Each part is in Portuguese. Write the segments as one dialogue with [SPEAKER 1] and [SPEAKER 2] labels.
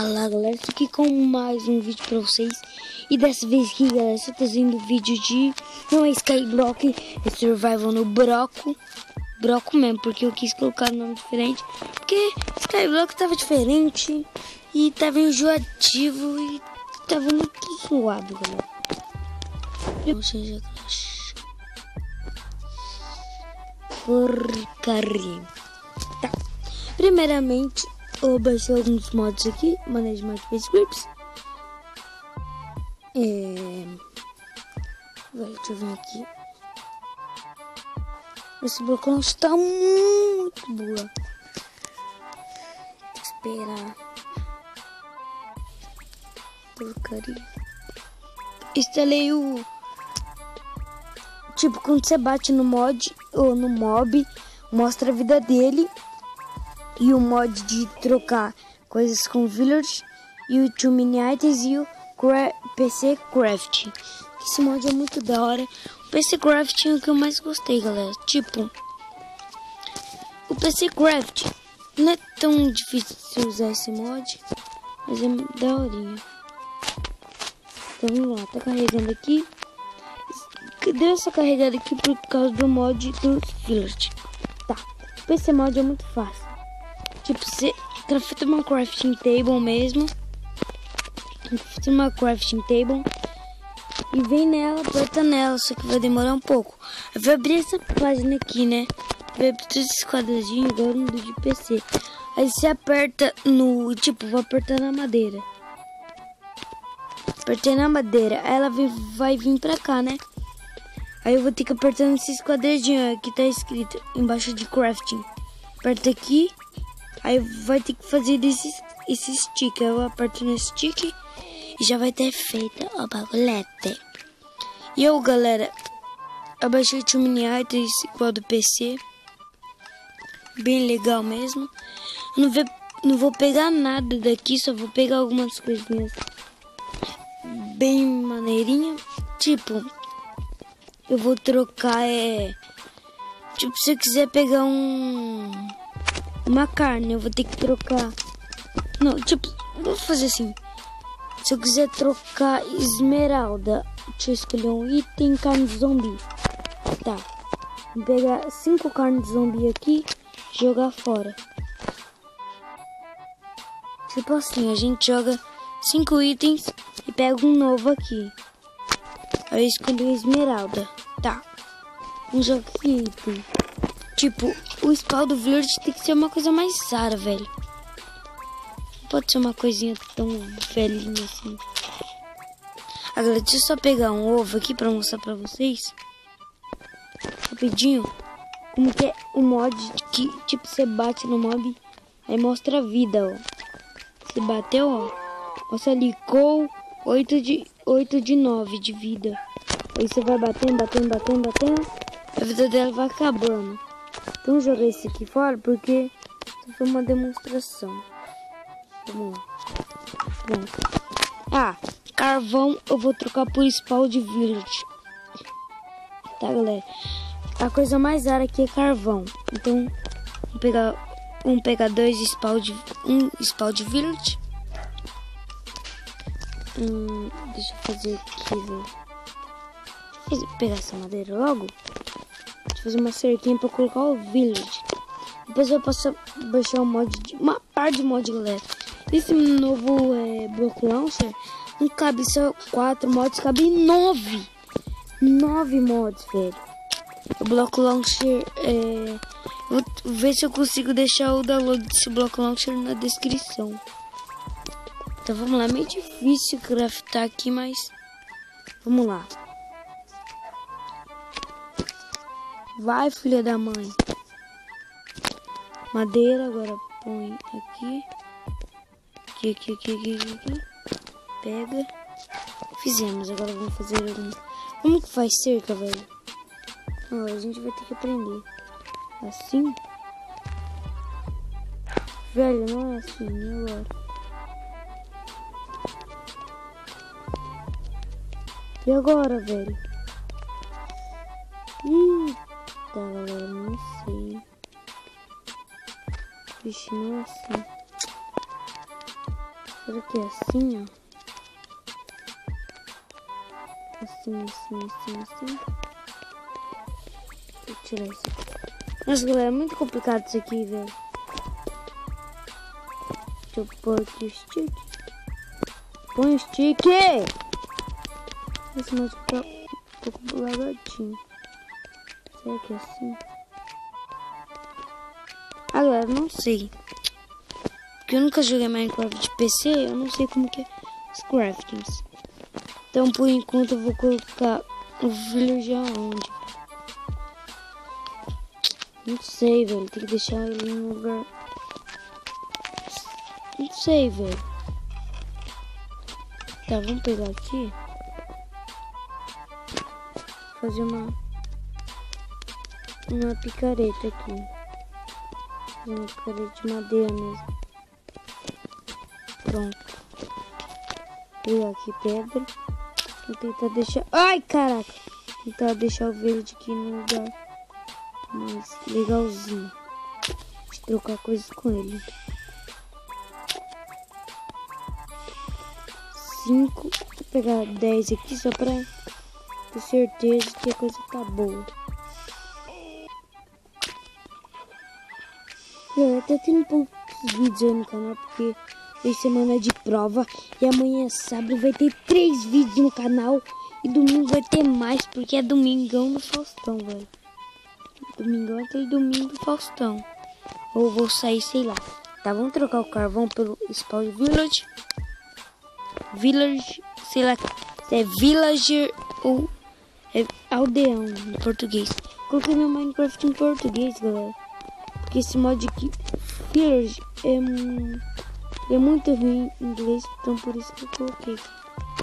[SPEAKER 1] Fala galera, estou aqui com mais um vídeo pra vocês. E dessa vez aqui galera, estou trazendo vídeo de... Não é Skyblock, é Survival no Broco mesmo, porque eu quis colocar um nome diferente. Porque Skyblock tava diferente e tava enjoativo e tava muito zoado galera. Porcaria. Tá. Primeiramente eu baixei alguns mods aqui, Management Scripts. Deixa eu ver aqui. Esse bloco não está muito boa. Tem que esperar. Porcaria. Instalei o... Tipo, quando você bate no mod ou no mob, mostra a vida dele. E o mod de trocar coisas com Village. E o 2 Mini Items e o PC Craft. Esse mod é muito da hora. O PC Craft é o que eu mais gostei, galera. Tipo, o PC Craft não é tão difícil usar esse mod, mas é daorinha. Então vamos lá, tá carregando aqui. Deu essa carregada aqui por causa do mod do Village. Tá, o PC mod é muito fácil. Tipo, você crafta uma crafting table mesmo. Crafta uma crafting table. E vem nela, aperta nela, só que vai demorar um pouco. Eu vou abrir essa página aqui, né? Vai abrir todos esses quadradinhos, igual no de PC. Aí você aperta no... Tipo, vou apertar na madeira. Apertei na madeira. Aí ela vai vir pra cá, né? Aí eu vou ter que apertar nesses quadradinhos. Aqui tá escrito embaixo de crafting. Aperta aqui. Aí vai ter que fazer esse stick. Eu aperto no stick e já vai ter feito o bagulhete. E eu, galera, abaixei o 2 Mini Items igual do PC. Bem legal mesmo. Não vou pegar nada daqui, só vou pegar algumas coisinhas bem maneirinha. Tipo, eu vou trocar, tipo, se eu quiser pegar uma carne, eu vou ter que trocar. Não, tipo, vou fazer assim. Se eu quiser trocar esmeralda, deixa eu escolher um item, carne de zumbi. Tá. Vou pegar 5 carnes de zumbi aqui e jogar fora. Tipo assim, a gente joga 5 itens e pega um novo aqui. Aí eu escolhi esmeralda. Tá. Vamos jogar esse item. Tipo, o spawn do verde tem que ser uma coisa mais rara, velho. Não pode ser uma coisinha tão velhinha assim. Agora, deixa eu só pegar um ovo aqui pra mostrar pra vocês. Rapidinho. Como que é o mod que, tipo, você bate no mob, aí mostra a vida, ó. Você bateu, ó. Mostra ali, com 8 de 9 de vida. Aí você vai batendo. A vida dela vai acabando. Então jogar esse aqui fora porque foi uma demonstração. Vamos lá. Pronto. Ah, carvão eu vou trocar por spawn de village. Tá, galera? A coisa mais rara aqui é carvão. Então, vamos pegar um spawn de village. Deixa eu fazer aqui, velho. Vou pegar essa madeira logo. Deixa eu fazer uma cerquinha pra colocar o village. Depois eu posso baixar um mod uma par de mod, galera. Esse novo bloco launcher não cabe só 4 mods, cabe 9. 9 mods, velho. O bloco launcher vou ver se eu consigo deixar o download desse bloco launcher na descrição. Então vamos lá, é meio difícil craftar aqui, mas vamos lá. Vai, filha da mãe. Madeira, agora põe aqui. Aqui. Pega. Fizemos, agora vamos fazer algum... Como que faz cerca, velho? A gente vai ter que aprender. Assim? Velho, não é assim, e agora? E agora, velho? Tá, galera, não sei. Vixe, não é assim. Será que é assim, ó? Assim. Vou tirar isso aqui. Nossa, galera, é muito complicado isso aqui, velho. Deixa eu pôr aqui o stick. Põe o stick! Esse mouse tá um pouco lagadinho. Será que é assim? Ah, galera, não sei. Porque eu nunca joguei Minecraft de PC, eu não sei como que é os craftings. Então, por enquanto, eu vou colocar o villager aonde? Não sei, velho. Tem que deixar ele em um lugar... Não sei, velho. Tá, vamos pegar aqui. Fazer uma picareta aqui. Fazer uma picareta de madeira mesmo. Pronto. Pegar aqui pedra. Vou tentar deixar... Ai, caraca! Tentar deixar o verde aqui no lugar mais legalzinho. De trocar coisas com ele. 5. Vou pegar 10 aqui só pra ter certeza que a coisa tá boa. Tá tendo poucos vídeos aí no canal porque hoje semana de prova e amanhã sábado vai ter 3 vídeos no canal e domingo vai ter mais porque é domingão do Faustão, velho. Domingão é aquele domingo do Faustão. Ou vou sair, sei lá. Tá, vamos trocar o carvão pelo Spawn Village. Village, sei lá se é villager ou é aldeão em português. Coloquei no Minecraft em português, galera. Porque esse mod aqui, village, é muito ruim em inglês, então por isso que eu coloquei.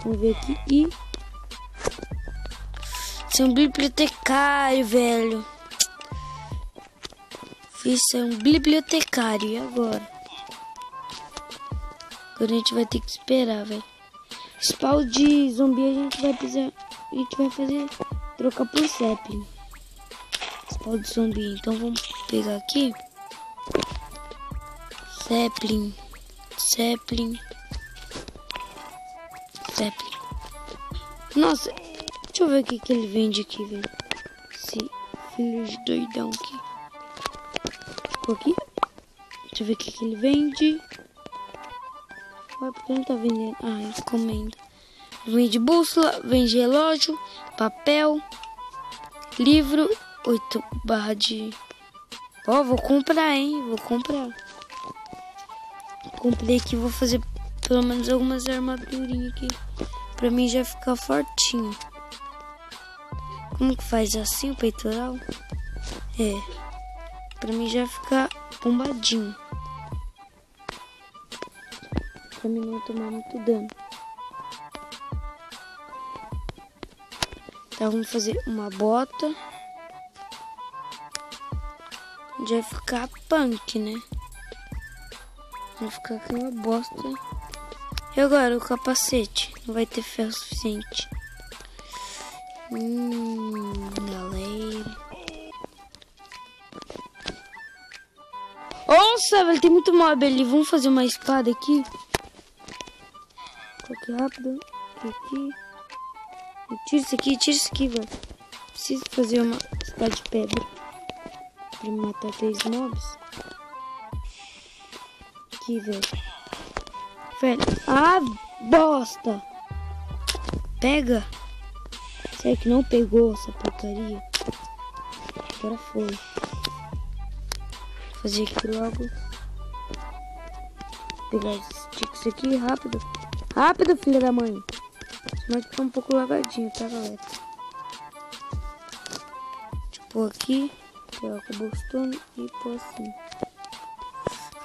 [SPEAKER 1] Vamos ver aqui. E ser um bibliotecário, velho. Fiz ser um bibliotecário. E agora? Agora a gente vai ter que esperar, velho. Spawn de zumbi a gente vai precisar. A gente vai fazer. Trocar por sapling. Spawn de zumbi. Então vamos pegar aqui. Sapling. Nossa, deixa eu ver o que ele vende aqui, velho. Esse filho de doidão aqui. Ficou aqui. Deixa eu ver o que ele vende. Ué, porque não tá vendendo? Ah, encomenda. Vende bússola, vende relógio, papel, livro, 8 barras de... Ó, vou comprar, hein? Vou comprar. Comprei aqui, vou fazer pelo menos algumas armadurinhas aqui. Pra mim já ficar fortinho. Como que faz assim o peitoral? É. Pra mim já ficar bombadinho. Pra mim não tomar muito dano. Então vamos fazer uma bota. Já vai ficar punk, né? Vai ficar aquela bosta. E agora o capacete? Não vai ter ferro suficiente. Galera. Nossa, velho, tem muito mob ali. Vamos fazer uma espada aqui. Coloque rápido. Aqui. Tira isso aqui, velho. Preciso fazer uma espada de pedra. Pra matar 3 mobs. Aqui, velho. Velho. Ah, bosta. Pega. Será que não pegou essa porcaria? Agora foi. Vou fazer aqui logo. Pegar os sticks aqui, rápido. Rápido, filha da mãe. Mas tá um pouco lagadinho, tá, galera? Deixa eu pôr aqui. Pegar o cobblestone e pôr assim.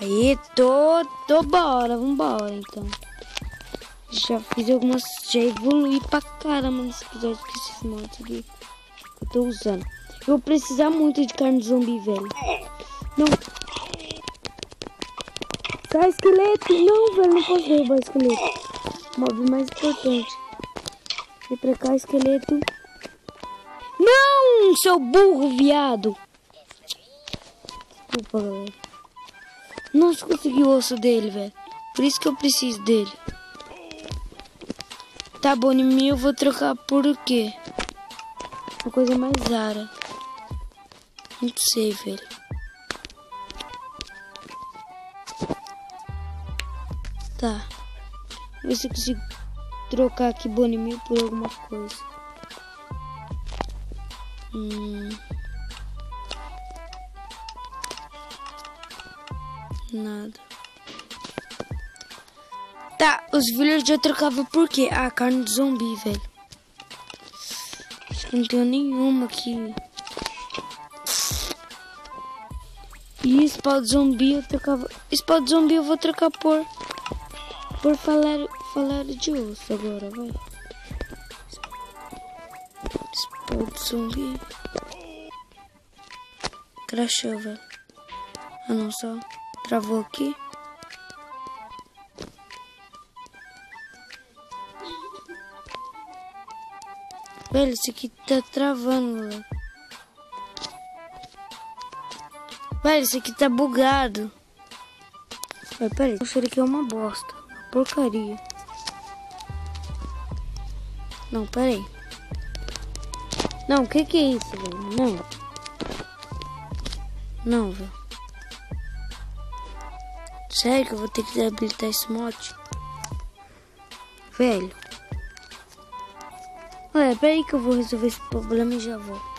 [SPEAKER 1] Aí, bora, vambora, então. Já fiz algumas, já evolui pra caramba nesse episódio com esses mods aqui que eu tô usando. Eu vou precisar muito de carne de zumbi, velho. Não. Sai, esqueleto. Não, velho, não posso derrubar esqueleto. Mob mais importante. Vem pra cá, esqueleto. Não, seu burro, viado. Desculpa, galera. Nossa, consegui o osso dele, velho. Por isso que eu preciso dele. Tá bom, em mim eu vou trocar por o quê? Uma coisa mais rara. Não sei, velho. Tá. Vê se eu consigo trocar aqui Bonnie por alguma coisa. Nada. Tá, os villagers eu trocava por quê? Ah, carne de zumbi, velho. Acho que não tenho nenhuma aqui. E spawn de zumbi eu trocava. Spawn de zumbi eu vou trocar por falar de osso agora, vai. Spawn de zumbi. Crashou, velho. Ah, não, só travou aqui. Velho, isso aqui tá travando, velho. Velho, isso aqui tá bugado. Velho, peraí. Isso aqui é uma bosta. Uma porcaria. Não, peraí. Não, o que é isso, velho? Não. Não, velho. Sério que eu vou ter que desabilitar esse mod? Velho. Olha, peraí que eu vou resolver esse problema e já volto.